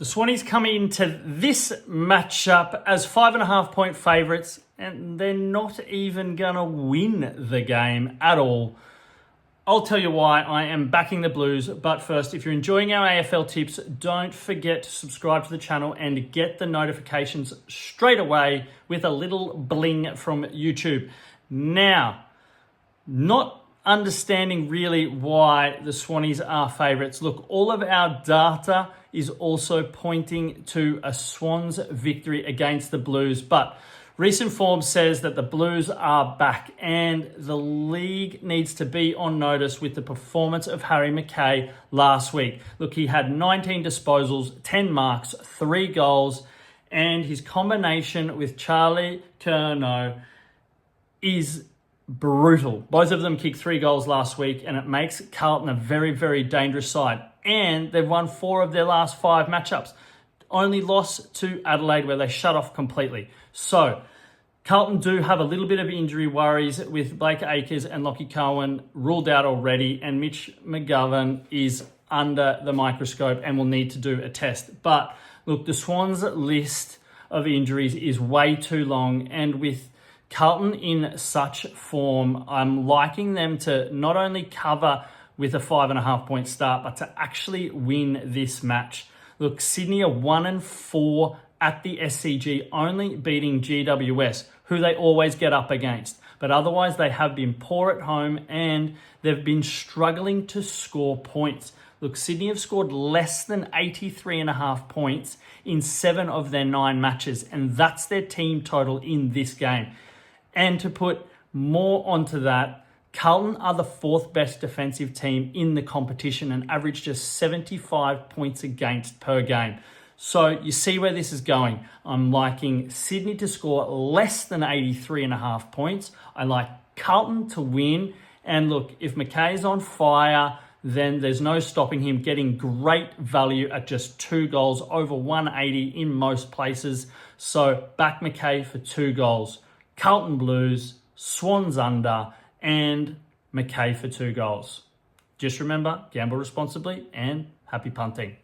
The Swannies come into this matchup as 5.5 point favourites, and they're not even going to win the game at all. I'll tell you why I am backing the Blues, but first, if you're enjoying our AFL tips, don't forget to subscribe to the channel and get the notifications straight away with a little bling from YouTube. Now, not understanding really why the Swannies are favourites. Look, all of our data is also pointing to a Swans victory against the Blues, but recent form says that the Blues are back and the league needs to be on notice with the performance of Harry McKay last week. Look, he had 19 disposals, 10 marks, 3 goals, and his combination with Charlie Curnow is brutal. Both of them kicked 3 goals last week, and it makes Carlton a very, very dangerous side. And they've won 4 of their last 5 matchups. Only loss to Adelaide where they shut off completely. So Carlton do have a little bit of injury worries with Blake Acres and Lockie Cohen ruled out already, and Mitch McGovern is under the microscope and will need to do a test. But look, the Swans list of injuries is way too long, and with Carlton in such form, I'm liking them to not only cover with a 5.5 point start, but to actually win this match. Look, Sydney are 1-4 at the SCG, only beating GWS, who they always get up against. But otherwise, they have been poor at home and they've been struggling to score points. Look, Sydney have scored less than 83.5 points in 7 of their 9 matches, and that's their team total in this game. And to put more onto that, Carlton are the 4th best defensive team in the competition and average just 75 points against per game. So you see where this is going. I'm liking Sydney to score less than 83.5 points. I like Carlton to win. And look, if McKay's on fire, then there's no stopping him getting great value at just 2 goals, over 180 in most places. So back McKay for 2 goals. Carlton Blues, Swans under, and McKay for 2 goals. Just remember, gamble responsibly and happy punting.